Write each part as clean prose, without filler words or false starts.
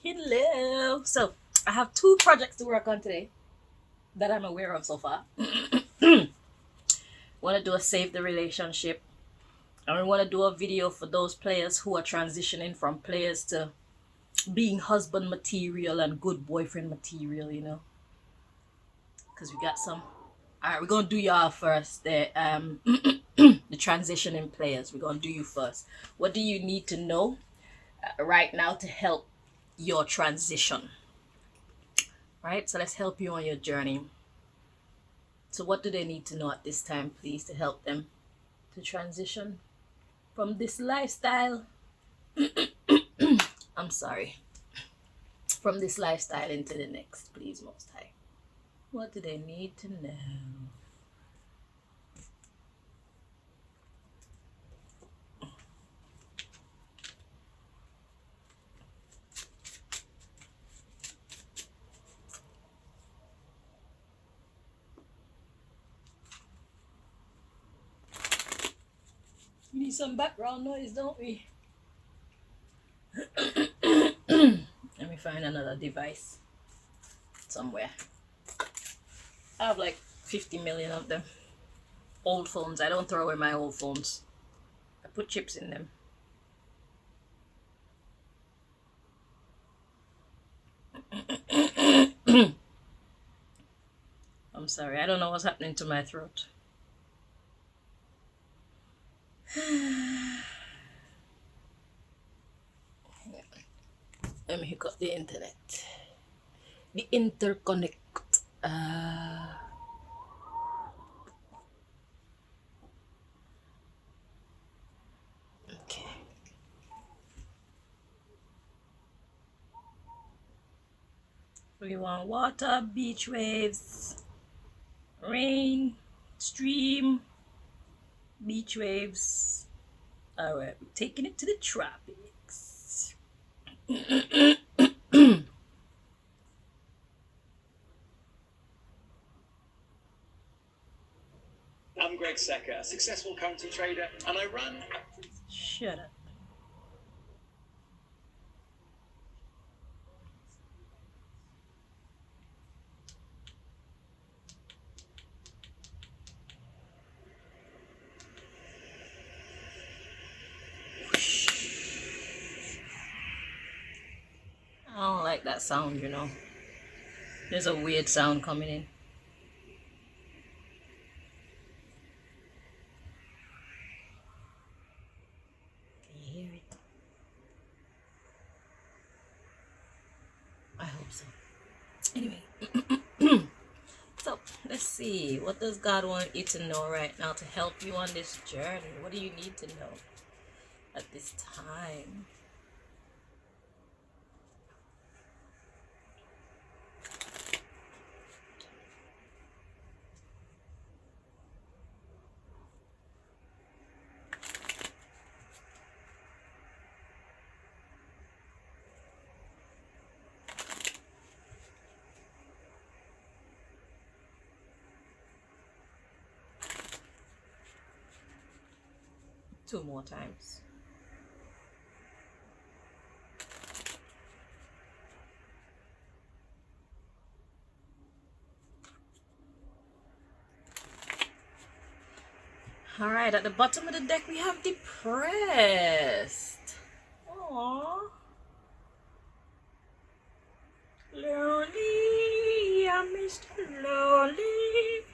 Hello. So I have two projects to work on today that I'm aware of so far. Want to do a save the relationship, and we want to do a video for those players who are transitioning from players to being husband material and good boyfriend material. Because we got some. All right, we're gonna do y'all first. The transitioning players. We're gonna do you first. What do you need to know right now to help your transition? Right. So let's help you on your journey. So, what do they need to know at this time, please, to help them to transition from this lifestyle? I'm sorry, from this lifestyle into the next, please, Most High. What do they need to know? We need some background noise, don't we? Let me find another device somewhere. I have like 50 million of them. Old phones. I don't throw away my old phones. I put chips in them. I'm sorry. I don't know what's happening to my throat. Let me hook up the internet. The interconnect. Uh, okay. We want water, beach waves, rain, stream, beach waves. All right, we're taking it to the tropics. I'm Greg Secker, a successful currency trader, and I run. Shut up. I don't like that sound. There's a weird sound coming in. Can you hear it? I hope so. Anyway, so let's see. What does God want you to know right now to help you on this journey? What do you need to know at this time? Two more times. All right, at the bottom of the deck we have depressed. Aww. Lonely, I'm Mr. Lonely.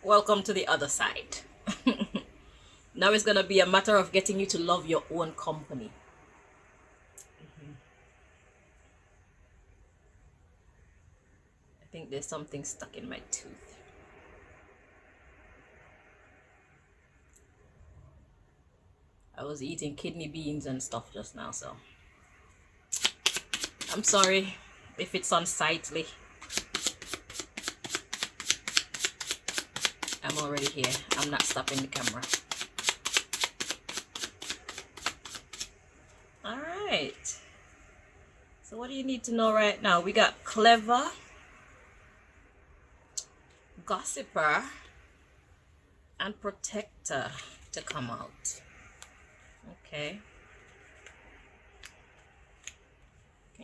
Welcome to the other side. Now it's gonna be a matter of getting you to love your own company. I think there's something stuck in my tooth. I was eating kidney beans and stuff just now, so I'm sorry if it's unsightly. I'm already here. I'm not stopping the camera. Alright. So what do you need to know right now? We got clever, gossiper, and protector to come out. Okay.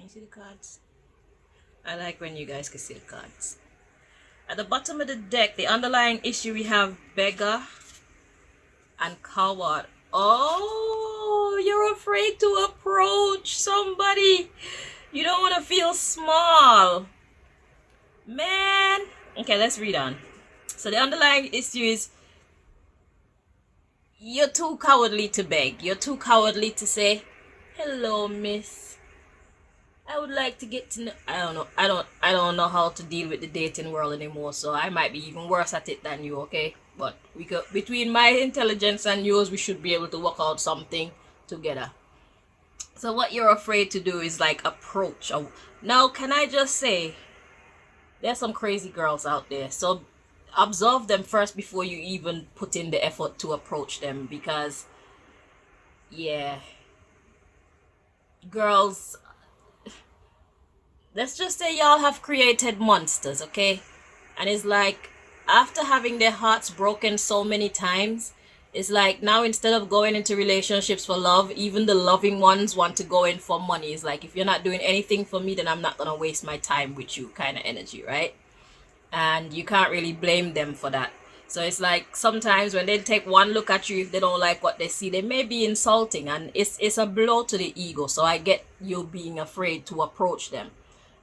you see the cards? I like when you guys can see the cards. At the bottom of the deck, the underlying issue, we have beggar and coward. Oh, you're afraid to approach somebody. You don't want to feel small. Man. Okay, let's read on. So the underlying issue is you're too cowardly to beg. You're too cowardly to say, hello, miss. I would like to get to know. I don't know. I don't know how to deal with the dating world anymore. So I might be even worse at it than you. Okay, but we could, between my intelligence and yours, we should be able to work out something together. So what you're afraid to do is like approach. Now, can I just say, there's some crazy girls out there. So observe them first before you even put in the effort to approach them, because yeah, girls, let's just say y'all have created monsters, okay? And it's like, after having their hearts broken so many times, it's like now instead of going into relationships for love, even the loving ones want to go in for money. It's like, if you're not doing anything for me, then I'm not gonna waste my time with you kind of energy, right? And you can't really blame them for that. So it's like sometimes when they take one look at you, if they don't like what they see, they may be insulting, and it's a blow to the ego. So I get you being afraid to approach them.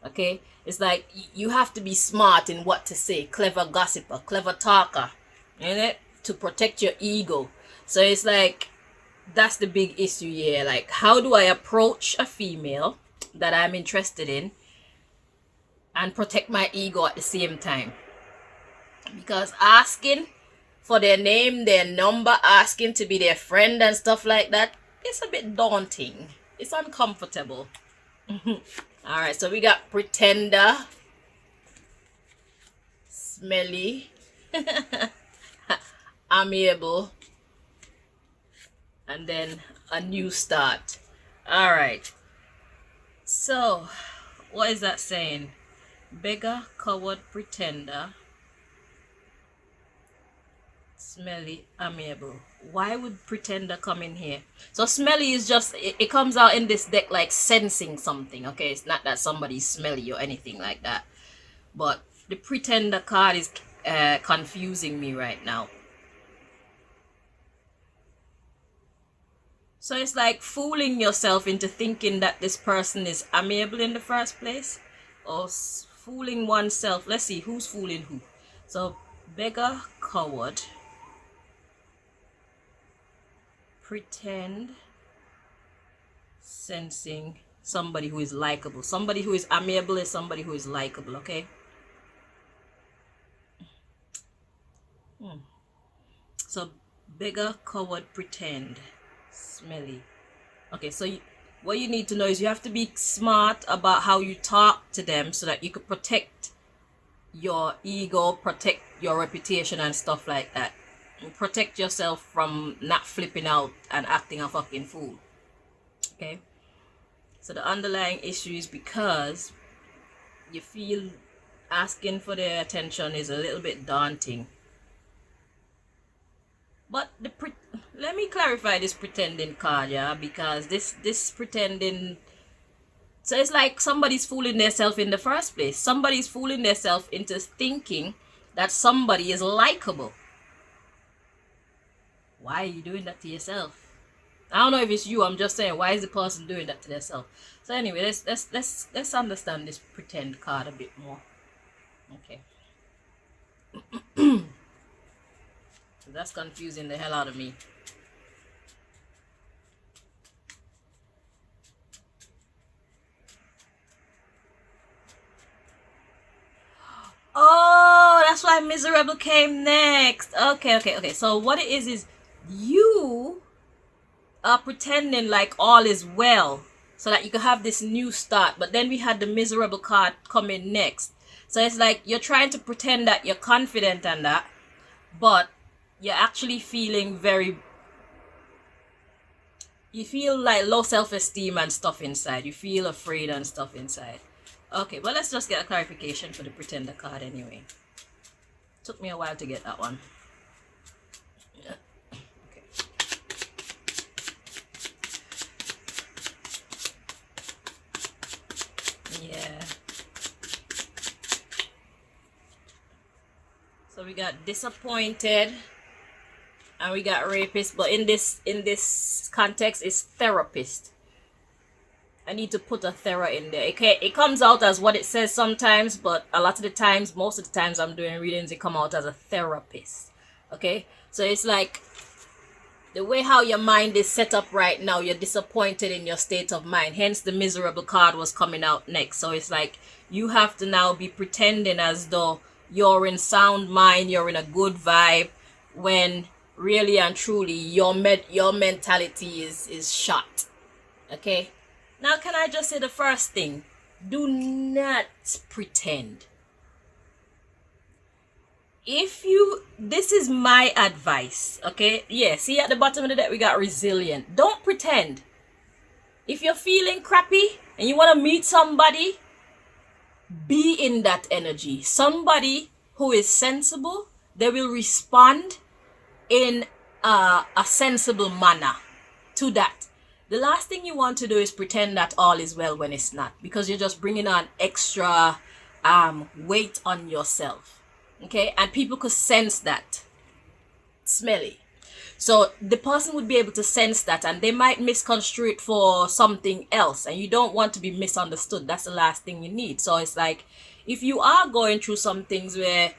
Okay, it's like you have to be smart in what to say, clever gossiper, clever talker, to protect your ego. So it's like that's the big issue here. Like, how do I approach a female that I'm interested in and protect my ego at the same time? Because asking for their name, their number, asking to be their friend and stuff like that, it's a bit daunting. It's uncomfortable. All right, so we got pretender, smelly, amiable, and then a new start. All right, so what is that saying? Beggar, coward, pretender, smelly, amiable. Why would pretender come in here? So smelly is just, it comes out in this deck like sensing something. Okay, it's not that somebody's smelly or anything like that, but the pretender card is confusing me right now. So it's like fooling yourself into thinking that this person is amiable in the first place, or fooling oneself. Let's see who's fooling who. So beggar, coward, pretend, sensing, somebody who is likable. Somebody who is amiable is somebody who is likable, okay? So beggar, coward, pretend, smelly. Okay, so what you need to know is you have to be smart about how you talk to them so that you could protect your ego, protect your reputation and stuff like that. Protect yourself from not flipping out and acting a fucking fool. Okay, so the underlying issue is because you feel asking for their attention is a little bit daunting. But let me clarify this pretending card, yeah, because this pretending, so it's like somebody's fooling themselves in the first place. Somebody's fooling themselves into thinking that somebody is likable. Why are you doing that to yourself? I don't know if it's you. I'm just saying, why is the person doing that to themselves? So anyway, let's understand this pretend card a bit more. Okay. So that's confusing the hell out of me. Oh, that's why miserable came next. Okay. So what it is you are pretending like all is well so that you can have this new start. But then we had the miserable card coming next. So it's like you're trying to pretend that you're confident and that, but you're actually feeling you feel like low self-esteem and stuff inside. You feel afraid and stuff inside. Okay, but let's just get a clarification for the pretender card anyway. Took me a while to get that one. Okay. we got disappointed and we got rapist, but in this context it's therapist. I need to put a thera in there. It comes out as what it says sometimes, but a lot of the times, most of the times I'm doing readings, it come out as a therapist. Okay? So it's like the way how your mind is set up right now, you're disappointed in your state of mind. Hence the miserable card was coming out next. So it's like you have to now be pretending as though you're in sound mind, you're in a good vibe, when really and truly your mentality is shot. Okay? Now, can I just say the first thing? Do not pretend. This is my advice, okay? Yeah, see at the bottom of the deck we got resilient. Don't pretend. If you're feeling crappy and you want to meet somebody, be in that energy. Somebody who is sensible, they will respond in a sensible manner to that. The last thing you want to do is pretend that all is well when it's not, because you're just bringing on extra weight on yourself. Okay? And people could sense that. Smelly. So the person would be able to sense that, and they might misconstrue it for something else, and you don't want to be misunderstood. That's the last thing you need. So it's like, if you are going through some things where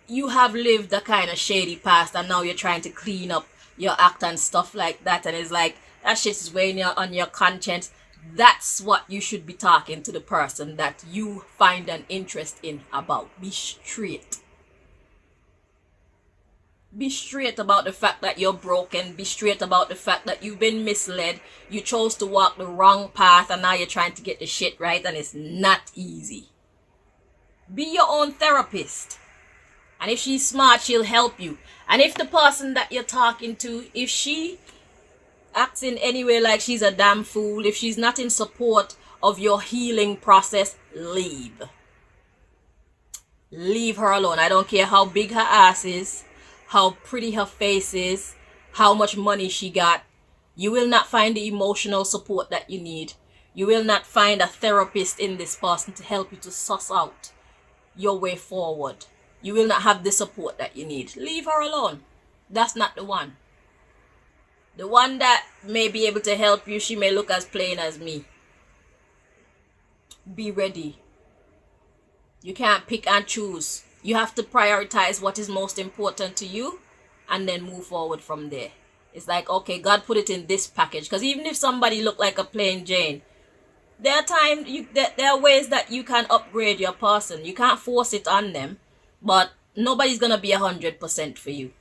you have lived a kind of shady past and now you're trying to clean up your act and stuff like that, and it's like that shit is weighing on your conscience, that's what you should be talking to the person that you find an interest in about. Be straight. Be straight about the fact that you're broken. Be straight about the fact that you've been misled. You chose to walk the wrong path and now you're trying to get the shit right, and it's not easy. Be your own therapist. And if she's smart, she'll help you. And if the person that you're talking to, if she acts in any way like she's a damn fool, if she's not in support of your healing process, leave. Leave her alone. I don't care how big her ass is, how pretty her face is, how much money she got. You will not find the emotional support that you need. You will not find a therapist in this person to help you to suss out your way forward. You will not have the support that you need. Leave her alone. That's not the one. The one that may be able to help you, she may look as plain as me. Be ready. You can't pick and choose. You have to prioritize what is most important to you and then move forward from there. It's like, okay, God put it in this package. Because even if somebody look like a plain Jane, there are ways that you can upgrade your person. You can't force it on them, but nobody's going to be 100% for you.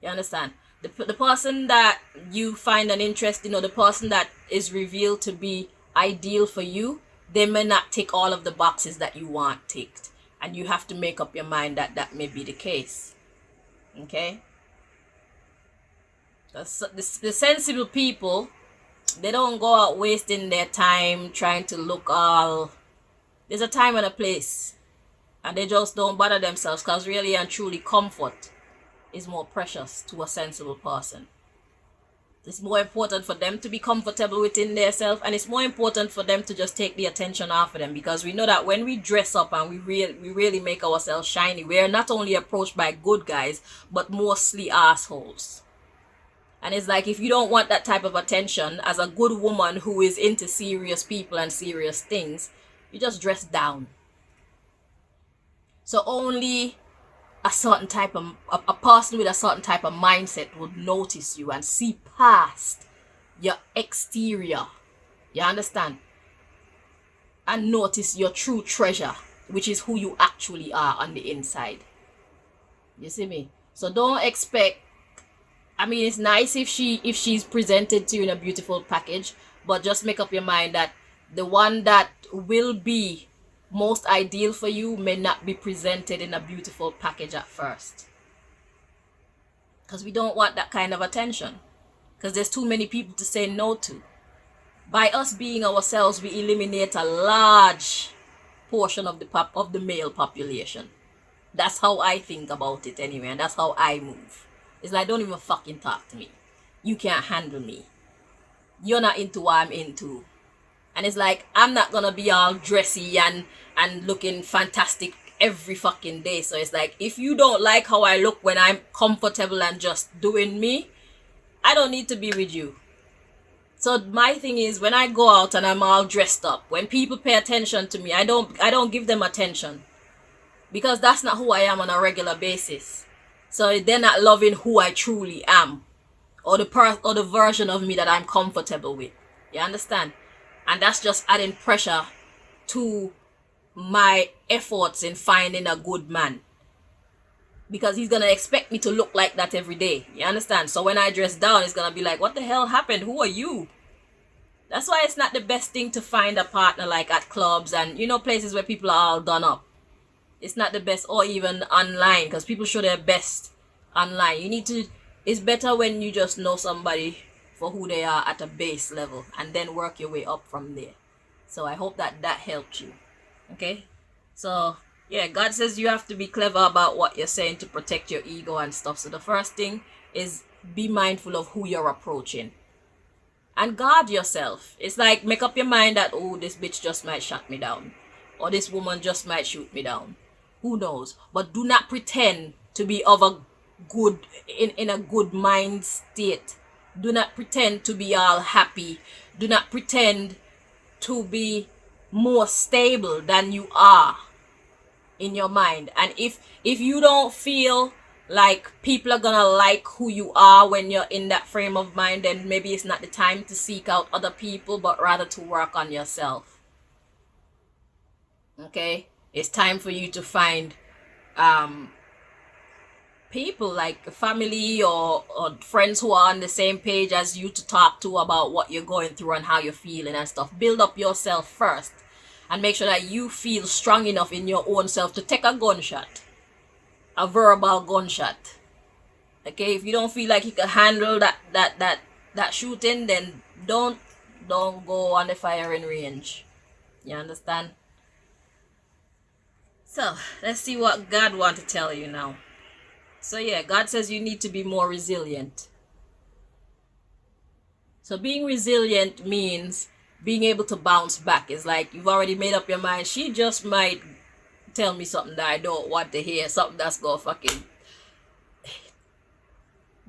You understand? The person that you find an interest in, or the person that is revealed to be ideal for you, they may not tick all of the boxes that you want ticked. And you have to make up your mind that that may be the case. Okay? The sensible people, they don't go out wasting their time trying to look all... There's a time and a place. And they just don't bother themselves, because really and truly comfort is more precious to a sensible person. It's more important for them to be comfortable within themselves, and it's more important for them to just take the attention off of them, because we know that when we dress up and we really make ourselves shiny, we are not only approached by good guys, but mostly assholes. And it's like, if you don't want that type of attention as a good woman who is into serious people and serious things, you just dress down. So only a certain type of a person with a certain type of mindset would notice you and see past your exterior. You understand? And notice your true treasure, which is who you actually are on the inside. You see me? So don't expect... I mean, it's nice if she's presented to you in a beautiful package, but just make up your mind that the one that will be most ideal for you may not be presented in a beautiful package at first. Because we don't want that kind of attention. Because there's too many people to say no to. By us being ourselves, we eliminate a large portion of the male population. That's how I think about it anyway, and that's how I move. It's like, don't even fucking talk to me. You can't handle me. You're not into what I'm into. And it's like, I'm not gonna be all dressy and looking fantastic every fucking day. So it's like, if you don't like how I look when I'm comfortable and just doing me, I don't need to be with you. So my thing is, when I go out and I'm all dressed up, when people pay attention to me, I don't give them attention, because that's not who I am on a regular basis. So they're not loving who I truly am, or the version of me that I'm comfortable with. You understand? And that's just adding pressure to my efforts in finding a good man, because he's gonna expect me to look like that every day. You understand? So when I dress down, it's gonna be like, what the hell happened? Who are you? That's why it's not the best thing to find a partner like at clubs and, you know, places where people are all done up. It's not the best, or even online, because people show their best online. It's better when you just know somebody for who they are at a base level, and then work your way up from there. So I hope that helped you. Okay? So, yeah, God says you have to be clever about what you're saying to protect your ego and stuff. So the first thing is, be mindful of who you're approaching. And guard yourself. It's like, make up your mind that, oh, this bitch just might shut me down, or this woman just might shoot me down. Who knows? But do not pretend to be of a good, in a good mind state. Do not pretend to be all happy. Do not pretend to be more stable than you are in your mind. And if you don't feel like people are gonna like who you are when you're in that frame of mind, then maybe it's not the time to seek out other people, but rather to work on yourself. Okay? It's time for you to find people like family or friends who are on the same page as you, to talk to about what you're going through and how you're feeling and stuff. Build up yourself first, and make sure that you feel strong enough in your own self to take a gunshot, a verbal gunshot. Okay? If you don't feel like you can handle that shooting, then don't go on the firing range. You understand? So let's see what God wants to tell you now. So yeah, God says you need to be more resilient. So being resilient means being able to bounce back. It's like, you've already made up your mind, she just might tell me something that I don't want to hear, something that's gonna fucking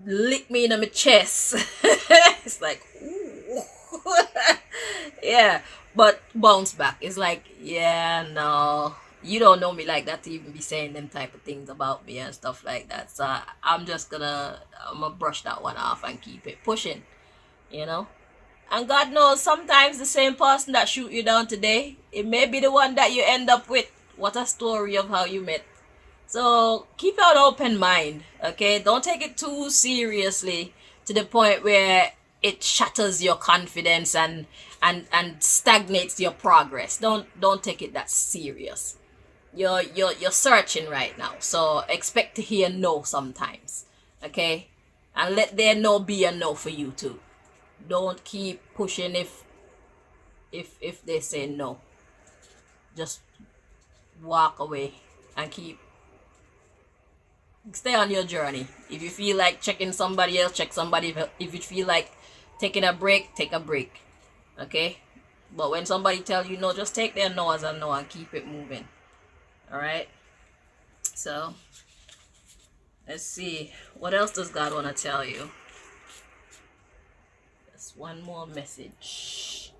lick me in my chest. It's like, ooh. Yeah, but bounce back. It's like, yeah, no, you don't know me like that to even be saying them type of things about me and stuff like that. So I'm gonna brush that one off and keep it pushing, you know. And God knows, sometimes the same person that shoot you down today, it may be the one that you end up with. What a story of how you met. So keep an open mind, okay? Don't take it too seriously to the point where it shatters your confidence and stagnates your progress. Don't take it that serious. You're searching right now, so expect to hear no sometimes, okay? And let their no be a no for you too. Don't keep pushing if they say no. Just walk away and stay on your journey. If you feel like checking somebody else, check somebody. If you feel like taking a break, take a break, okay? But when somebody tell you no, just take their no as a no and keep it moving. All right? So let's see, what else does God want to tell you? Just one more message.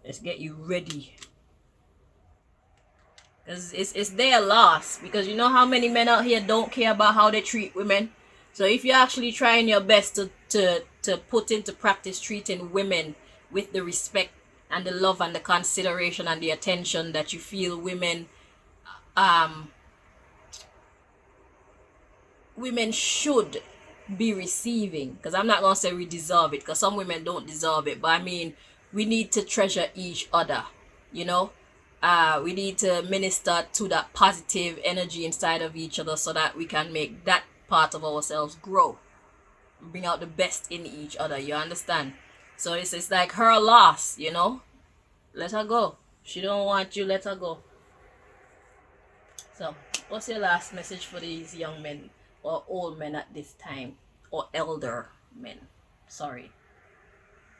Let's get you ready. Because it's their loss. Because you know how many men out here don't care about how they treat women. So if you're actually trying your best to put into practice treating women with the respect and the love and the consideration and the attention that you feel women should be receiving, because I'm not gonna say we deserve it, because some women don't deserve it, but I mean, we need to treasure each other, you know. We need to minister to that positive energy inside of each other, so that we can make that part of ourselves grow, bring out the best in each other. You understand? So it's like her loss, you know. Let her go. She don't want you, let her go. So what's your last message for these young men or old men at this time, or elder men? Sorry,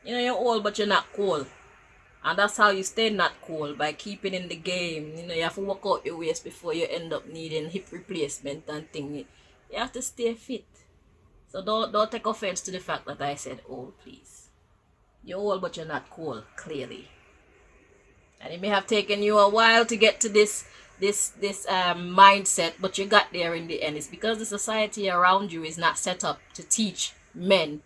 you know, you're old but you're not cool, And that's how you stay not cold, by keeping in the game. You know, you have to work out your waist before you end up needing hip replacement and thing. You have to stay fit. So don't take offense to the fact that I said old, please. You're old, but you're not cold, clearly. And it may have taken you a while to get to this mindset, but you got there in the end. It's because the society around you is not set up to teach men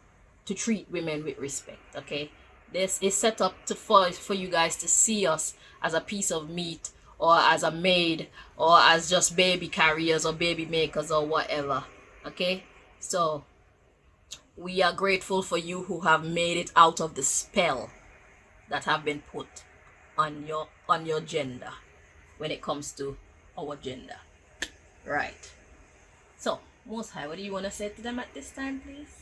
to treat women with respect. Okay, this is set up for you guys to see us as a piece of meat, or as a maid, or as just baby carriers or baby makers or whatever. Okay, so we are grateful for you who have made it out of the spell that have been put on your gender when it comes to our gender. Right. So, Most High, what do you want to say to them at this time, please?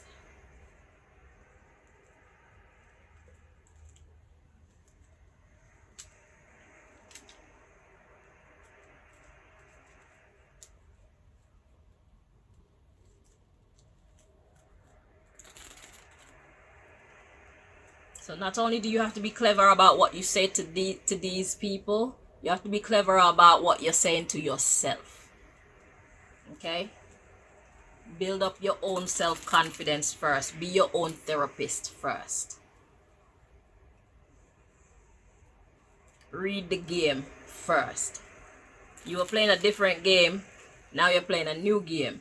So not only do you have to be clever about what you say to these people, you have to be clever about what you're saying to yourself. Okay? Build up your own self-confidence first. Be your own therapist first. Read the game first. You were playing a different game. Now you're playing a new game.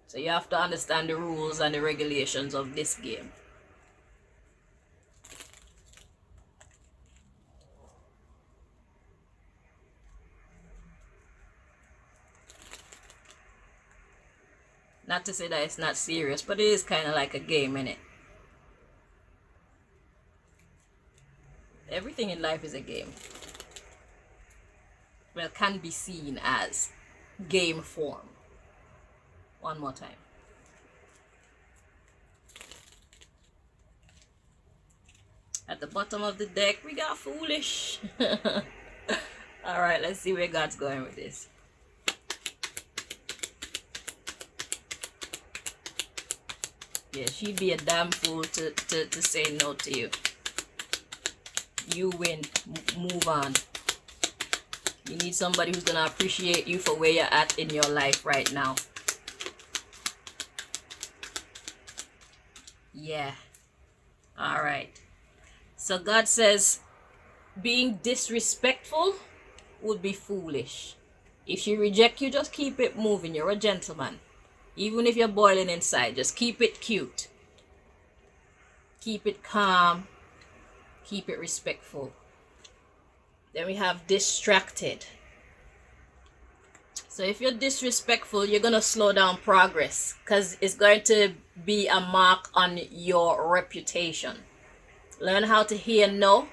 So you have to understand the rules and the regulations of this game. Not to say that it's not serious, but it is kind of like a game, innit? Everything in life is a game. Well, can be seen as game form. One more time. At the bottom of the deck, we got Foolish. Alright, let's see where God's going with this. Yeah, she'd be a damn fool to say no to you. You win. Move on. You need somebody who's gonna appreciate you for where you're at in your life right now. Yeah. Alright. So God says being disrespectful would be foolish. If she reject you, just keep it moving. You're a gentleman. Even if you're boiling inside, just keep it cute. Keep it calm. Keep it respectful. Then we have distracted. So if you're disrespectful, you're going to slow down progress, because it's going to be a mark on your reputation. Learn how to hear no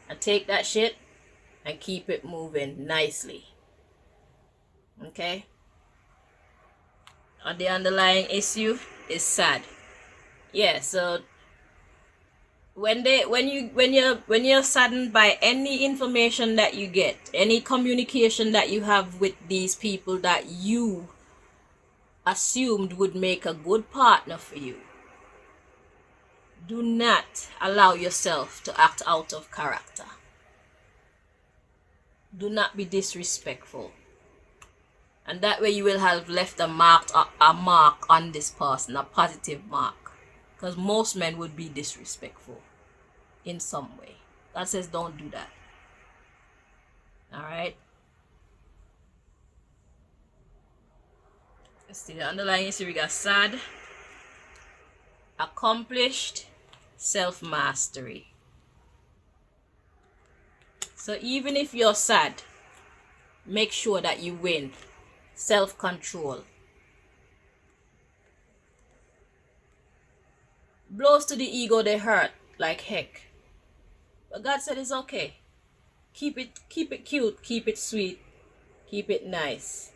and take that shit and keep it moving nicely. Okay? And the underlying issue is sad. Yeah, so when you're saddened by any information that you get, any communication that you have with these people that you assumed would make a good partner for you, do not allow yourself to act out of character. Do not be disrespectful. And that way you will have left a mark on this person, a positive mark. Because most men would be disrespectful in some way. God says don't do that. Alright? Let's see, the underlying issue, we got sad, accomplished, self-mastery. So even if you're sad, make sure that you win. Self-control. Blows to the ego, they hurt like heck. But God said it's okay. Keep it cute, keep it sweet, keep it nice.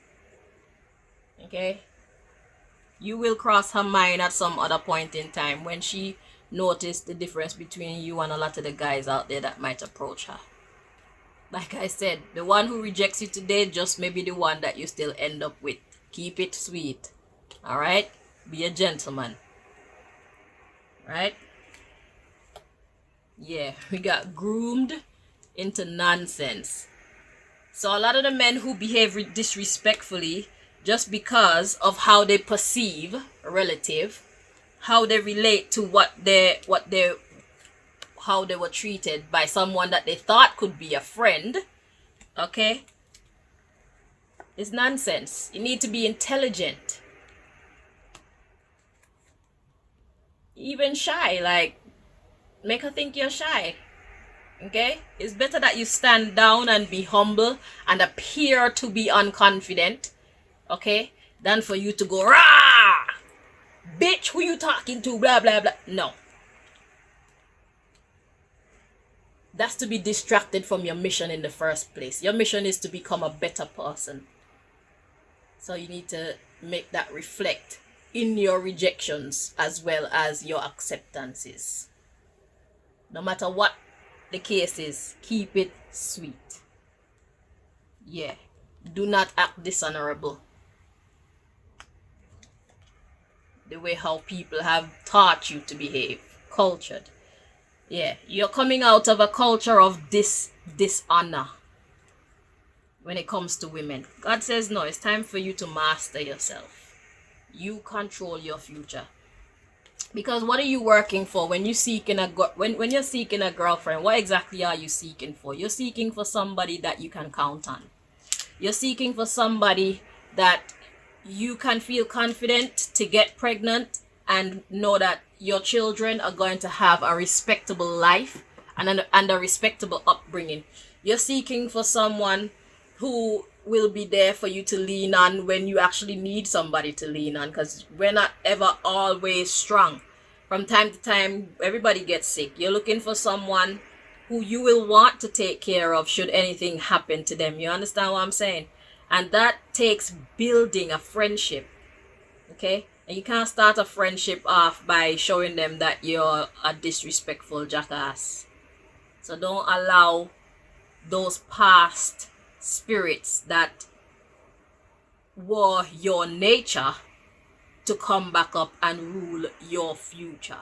Okay? You will cross her mind at some other point in time when she noticed the difference between you and a lot of the guys out there that might approach her. Like I said, the one who rejects you today just may be the one that you still end up with. Keep it sweet. Alright? Be a gentleman. Right? Yeah, we got groomed into nonsense. So a lot of the men who behave disrespectfully just because of how they perceive a relative, how they relate to how they were treated by someone that they thought could be a friend, okay? It's nonsense. You need to be intelligent. Even shy, like, make her think you're shy. Okay? It's better that you stand down and be humble and appear to be unconfident, okay? Than for you to go, rah! Bitch, who you talking to? Blah, blah, blah. No. That's to be distracted from your mission in the first place. Your mission is to become a better person. So you need to make that reflect in your rejections as well as your acceptances. No matter what the case is, keep it sweet. Yeah. Do not act dishonorable. The way how people have taught you to behave. Cultured. Yeah. You're coming out of a culture of dishonor when it comes to women. God says no, it's time for you to master yourself. You control your future. Because what are you working for when you're seeking when you're seeking a girlfriend? What exactly are you seeking for? You're seeking for somebody that you can count on. You're seeking for somebody that you can feel confident to get pregnant and know that your children are going to have a respectable life and a respectable upbringing. You're seeking for someone who will be there for you to lean on when you actually need somebody to lean on, because we're not ever always strong. From time to time, everybody gets sick. You're looking for someone who you will want to take care of should anything happen to them. You understand what I'm saying? And that takes building a friendship. Okay? And you can't start a friendship off by showing them that you're a disrespectful jackass. So don't allow those past spirits that were your nature to come back up and rule your future.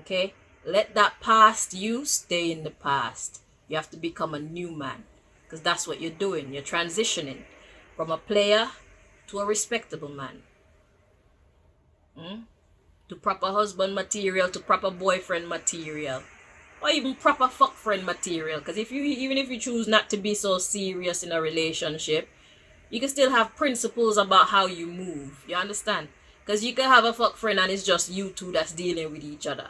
Okay? Let that past you stay in the past. You have to become a new man, because that's what you're doing. You're transitioning from a player to a respectable man. To proper husband material, to proper boyfriend material, or even proper fuck friend material. Because even if you choose not to be so serious in a relationship, you can still have principles about how you move. You understand? Because you can have a fuck friend and it's just you two that's dealing with each other,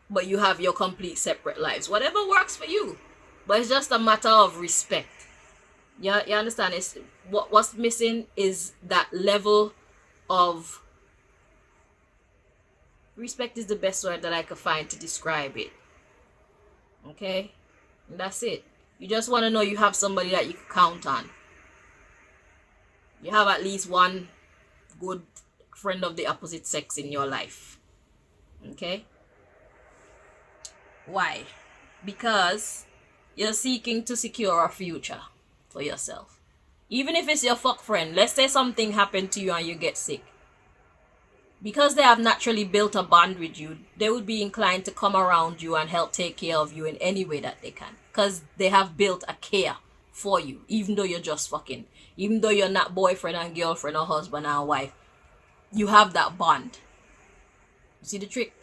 but you have your complete separate lives. Whatever works for you, but it's just a matter of respect. You understand? It's what's missing is that level of respect. Is the best word that I could find to describe it. Okay? And that's it. You just want to know you have somebody that you can count on. You have at least one good friend of the opposite sex in your life. Okay? Why? Because you're seeking to secure a future for yourself. Even if it's your fuck friend, let's say something happened to you and you get sick. Because they have naturally built a bond with you, they would be inclined to come around you and help take care of you in any way that they can. Because they have built a care for you, even though you're just fucking. Even though you're not boyfriend and girlfriend or husband and wife. You have that bond. You see the trick?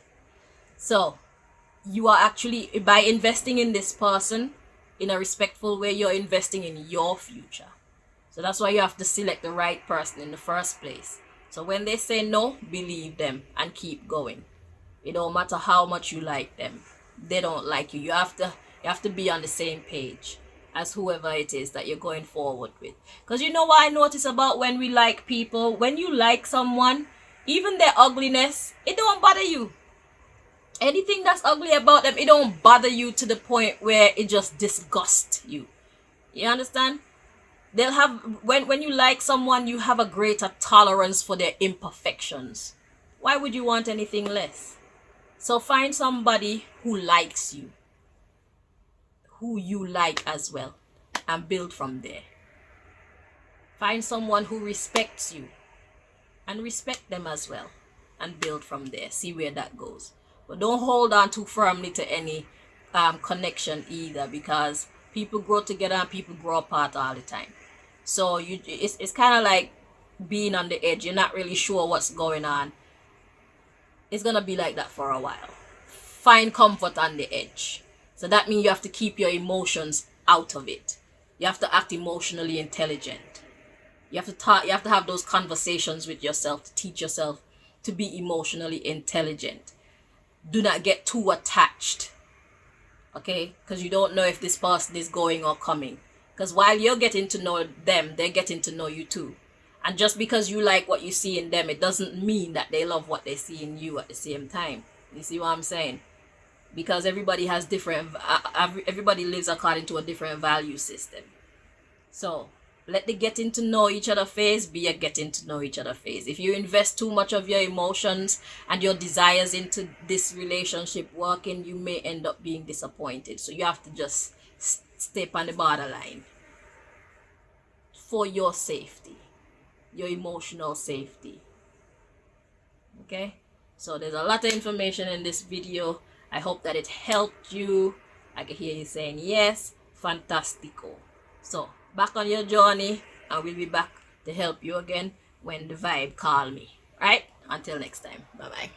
So, you are actually, by investing in this person in a respectful way, you're investing in your future. So that's why you have to select the right person in the first place. So when they say no, believe them and keep going. It don't matter how much you like them. They don't like you. You have to be on the same page as whoever it is that you're going forward with. Because you know what I notice about when we like people? When you like someone, even their ugliness, it don't bother you. Anything that's ugly about them, it don't bother you to the point where it just disgusts you. You understand? They'll have, when you like someone, you have a greater tolerance for their imperfections. Why would you want anything less? So find somebody who likes you, who you like as well, and build from there. Find someone who respects you and respect them as well, and build from there. See where that goes. But don't hold on too firmly to any connection either, because people grow together and people grow apart all the time. So it's kind of like being on the edge. You're not really sure what's going on. It's gonna be like that for a while. Find comfort on the edge. So that means you have to keep your emotions out of it. You have to act emotionally intelligent. You have to talk, you have to have those conversations with yourself to teach yourself to be emotionally intelligent. Do not get too attached. Okay? Because you don't know if this person is going or coming. Because while you're getting to know them, they're getting to know you too. And just because you like what you see in them, it doesn't mean that they love what they see in you at the same time. You see what I'm saying? Because everybody has different, everybody lives according to a different value system. So let the getting to know each other phase be a getting to know each other phase. If you invest too much of your emotions and your desires into this relationship working, you may end up being disappointed. So you have to just step on the borderline for your safety, your emotional safety. Okay, so there's a lot of information in this video. I hope that it helped you. I can hear you saying yes. Fantastico. So back on your journey, and we'll be back to help you again when the vibe call me. Right? Until next time. Bye bye.